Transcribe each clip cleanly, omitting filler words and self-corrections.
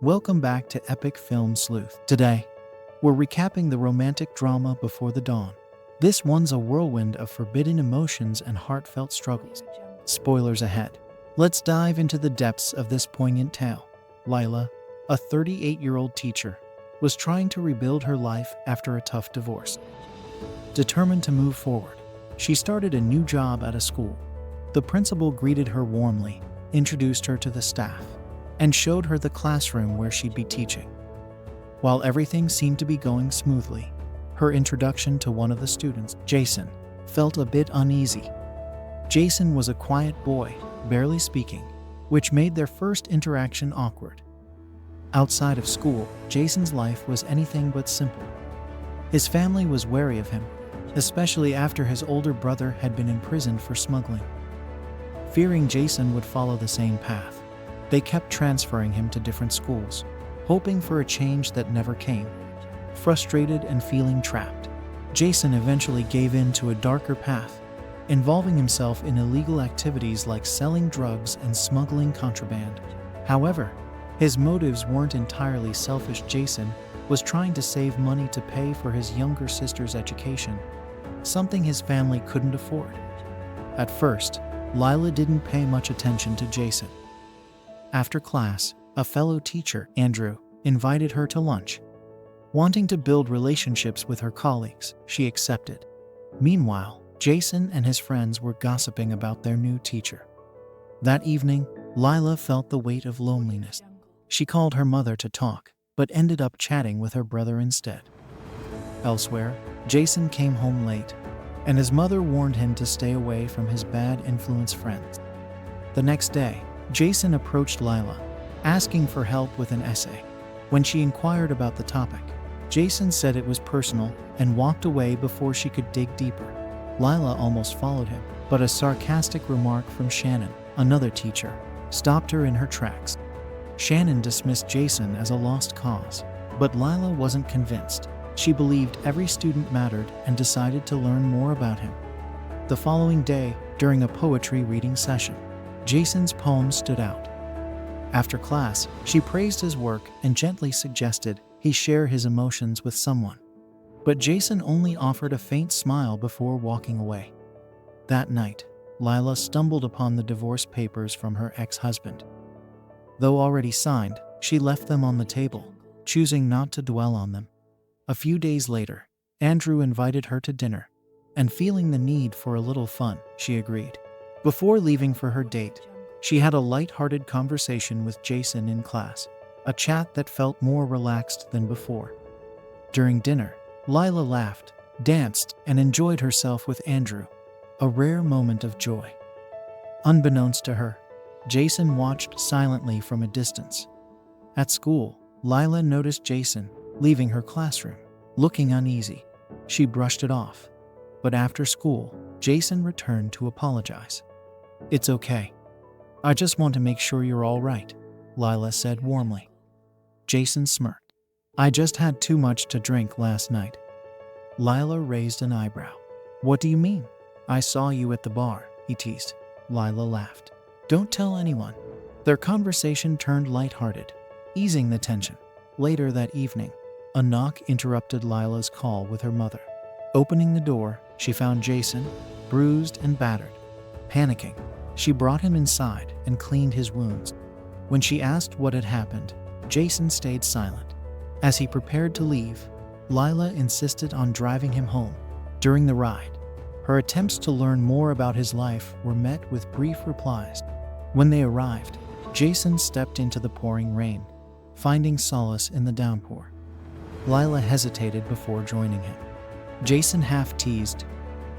Welcome back to Epic Film Sleuth. Today, we're recapping the romantic drama Before the Dawn. This one's a whirlwind of forbidden emotions and heartfelt struggles. Spoilers ahead. Let's dive into the depths of this poignant tale. Lila, a 38-year-old teacher, was trying to rebuild her life after a tough divorce. Determined to move forward, she started a new job at a school. The principal greeted her warmly, introduced her to the staff, and showed her the classroom where she'd be teaching. While everything seemed to be going smoothly, her introduction to one of the students, Jason, felt a bit uneasy. Jason was a quiet boy, barely speaking, which made their first interaction awkward. Outside of school, Jason's life was anything but simple. His family was wary of him, especially after his older brother had been imprisoned for smuggling. Fearing Jason would follow the same path, they kept transferring him to different schools, hoping for a change that never came. Frustrated and feeling trapped, Jason eventually gave in to a darker path, involving himself in illegal activities like selling drugs and smuggling contraband. However, his motives weren't entirely selfish. Jason was trying to save money to pay for his younger sister's education, something his family couldn't afford. At first, Lila didn't pay much attention to Jason. After class, a fellow teacher, Andrew, invited her to lunch. Wanting to build relationships with her colleagues, she accepted. Meanwhile, Jason and his friends were gossiping about their new teacher. That evening, Lila felt the weight of loneliness. She called her mother to talk, but ended up chatting with her brother instead. Elsewhere, Jason came home late, and his mother warned him to stay away from his bad influence friends. The next day, Jason approached Lila, asking for help with an essay. When she inquired about the topic, Jason said it was personal and walked away before she could dig deeper. Lila almost followed him, but a sarcastic remark from Shannon, another teacher, stopped her in her tracks. Shannon dismissed Jason as a lost cause, but Lila wasn't convinced. She believed every student mattered and decided to learn more about him. The following day, during a poetry reading session, Jason's poem stood out. After class, she praised his work and gently suggested he share his emotions with someone. But Jason only offered a faint smile before walking away. That night, Lila stumbled upon the divorce papers from her ex-husband. Though already signed, she left them on the table, choosing not to dwell on them. A few days later, Andrew invited her to dinner, and feeling the need for a little fun, she agreed. Before leaving for her date, she had a light-hearted conversation with Jason in class, a chat that felt more relaxed than before. During dinner, Lila laughed, danced, and enjoyed herself with Andrew, a rare moment of joy. Unbeknownst to her, Jason watched silently from a distance. At school, Lila noticed Jason leaving her classroom, looking uneasy. She brushed it off. But after school, Jason returned to apologize. "It's okay. I just want to make sure you're all right," Lila said warmly. Jason smirked. "I just had too much to drink last night." Lila raised an eyebrow. "What do you mean? I saw you at the bar," he teased. Lila laughed. "Don't tell anyone." Their conversation turned lighthearted, easing the tension. Later that evening, a knock interrupted Lila's call with her mother. Opening the door, she found Jason, bruised and battered. Panicking, she brought him inside and cleaned his wounds. When she asked what had happened, Jason stayed silent. As he prepared to leave, Lila insisted on driving him home. During the ride, her attempts to learn more about his life were met with brief replies. When they arrived, Jason stepped into the pouring rain, finding solace in the downpour. Lila hesitated before joining him. Jason half teased,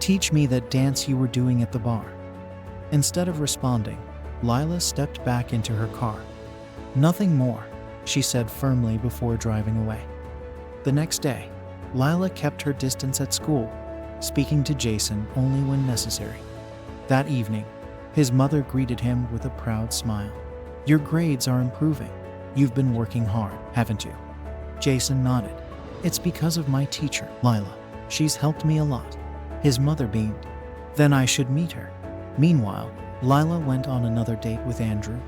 "Teach me that dance you were doing at the bar." Instead of responding, Lila stepped back into her car. "Nothing more," she said firmly before driving away. The next day, Lila kept her distance at school, speaking to Jason only when necessary. That evening, his mother greeted him with a proud smile. "Your grades are improving. You've been working hard, haven't you?" Jason nodded. "It's because of my teacher, Lila. She's helped me a lot." His mother beamed. "Then I should meet her." Meanwhile, Lila went on another date with Andrew,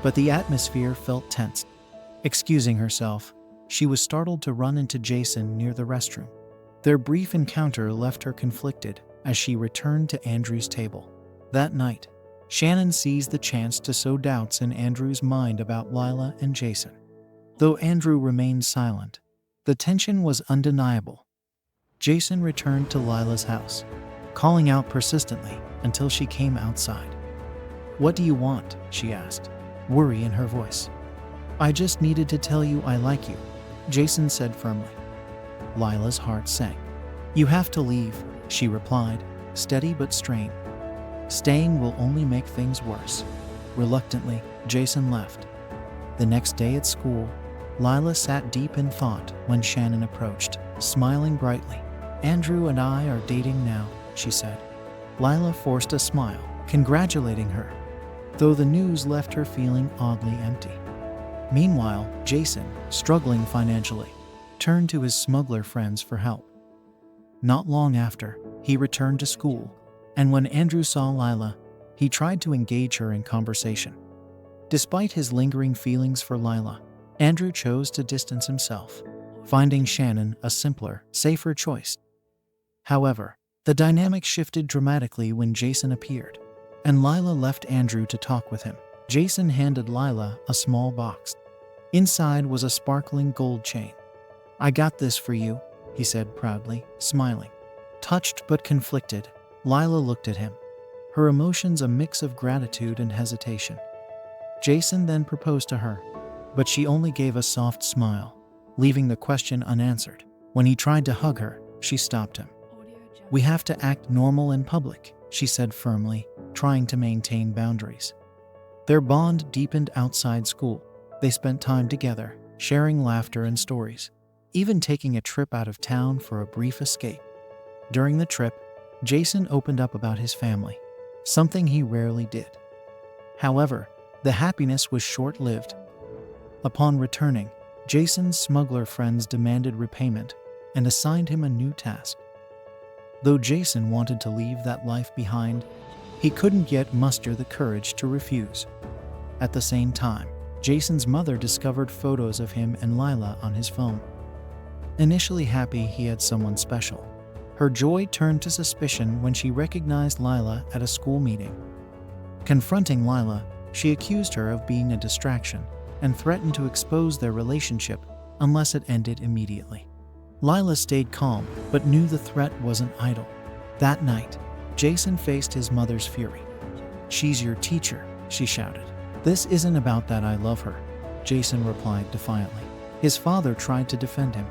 but the atmosphere felt tense. Excusing herself, she was startled to run into Jason near the restroom. Their brief encounter left her conflicted as she returned to Andrew's table. That night, Shannon seized the chance to sow doubts in Andrew's mind about Lila and Jason. Though Andrew remained silent, the tension was undeniable. Jason returned to Lila's house, calling out persistently until she came outside. "What do you want?" she asked, worry in her voice. "I just needed to tell you I like you," Jason said firmly. Lila's heart sank. "You have to leave," she replied, steady but strained. "Staying will only make things worse." Reluctantly, Jason left. The next day at school, Lila sat deep in thought when Shannon approached, smiling brightly. "Andrew and I are dating now," she said. Lila forced a smile, congratulating her, though the news left her feeling oddly empty. Meanwhile, Jason, struggling financially, turned to his smuggler friends for help. Not long after, he returned to school, and when Andrew saw Lila, he tried to engage her in conversation. Despite his lingering feelings for Lila, Andrew chose to distance himself, finding Shannon a simpler, safer choice. However, the dynamic shifted dramatically when Jason appeared, and Lila left Andrew to talk with him. Jason handed Lila a small box. Inside was a sparkling gold chain. "I got this for you," he said proudly, smiling. Touched but conflicted, Lila looked at him, her emotions a mix of gratitude and hesitation. Jason then proposed to her, but she only gave a soft smile, leaving the question unanswered. When he tried to hug her, she stopped him. "We have to act normal in public," she said firmly, trying to maintain boundaries. Their bond deepened outside school. They spent time together, sharing laughter and stories, even taking a trip out of town for a brief escape. During the trip, Jason opened up about his family, something he rarely did. However, the happiness was short-lived. Upon returning, Jason's smuggler friends demanded repayment and assigned him a new task. Though Jason wanted to leave that life behind, he couldn't yet muster the courage to refuse. At the same time, Jason's mother discovered photos of him and Lila on his phone. Initially happy he had someone special, her joy turned to suspicion when she recognized Lila at a school meeting. Confronting Lila, she accused her of being a distraction and threatened to expose their relationship unless it ended immediately. Lila stayed calm, but knew the threat wasn't idle. That night, Jason faced his mother's fury. "She's your teacher," she shouted. "This isn't about that, I love her," Jason replied defiantly. His father tried to defend him,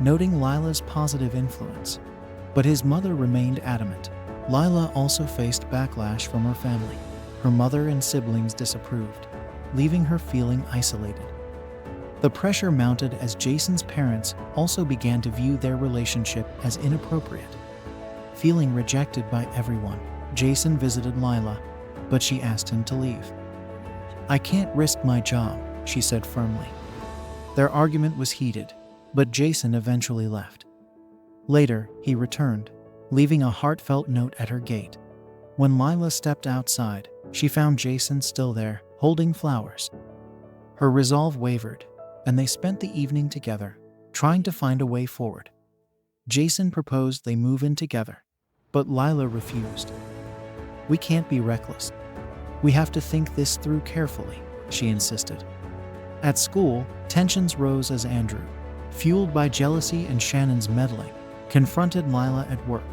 noting Lila's positive influence, but his mother remained adamant. Lila also faced backlash from her family. Her mother and siblings disapproved, leaving her feeling isolated. The pressure mounted as Jason's parents also began to view their relationship as inappropriate. Feeling rejected by everyone, Jason visited Lila, but she asked him to leave. "I can't risk my job," she said firmly. Their argument was heated, but Jason eventually left. Later, he returned, leaving a heartfelt note at her gate. When Lila stepped outside, she found Jason still there, holding flowers. Her resolve wavered, and they spent the evening together, trying to find a way forward. Jason proposed they move in together, but Lila refused. "We can't be reckless. We have to think this through carefully," she insisted. At school, tensions rose as Andrew, fueled by jealousy and Shannon's meddling, confronted Lila at work.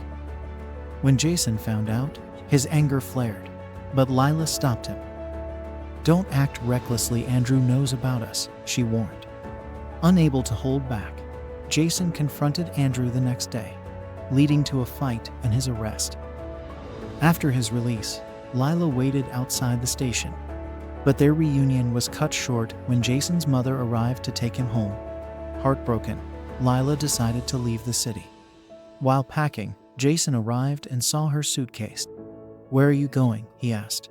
When Jason found out, his anger flared, but Lila stopped him. "Don't act recklessly, Andrew knows about us," she warned. Unable to hold back, Jason confronted Andrew the next day, leading to a fight and his arrest. After his release, Lila waited outside the station, but their reunion was cut short when Jason's mother arrived to take him home. Heartbroken, Lila decided to leave the city. While packing, Jason arrived and saw her suitcase. "Where are you going?" he asked.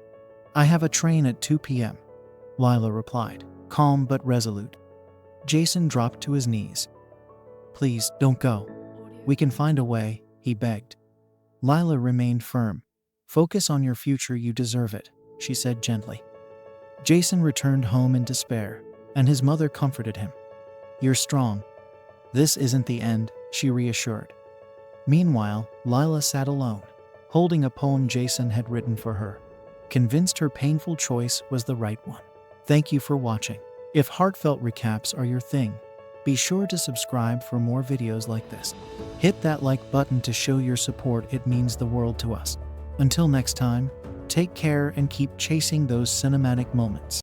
"I have a train at 2 p.m., Lila replied, calm but resolute. Jason dropped to his knees. "Please, don't go. We can find a way," he begged. Lila remained firm. "Focus on your future, you deserve it," she said gently. Jason returned home in despair, and his mother comforted him. "You're strong. This isn't the end," she reassured. Meanwhile, Lila sat alone, holding a poem Jason had written for her, convinced her painful choice was the right one. Thank you for watching. If heartfelt recaps are your thing, be sure to subscribe for more videos like this. Hit that like button to show your support, it means the world to us. Until next time, take care and keep chasing those cinematic moments.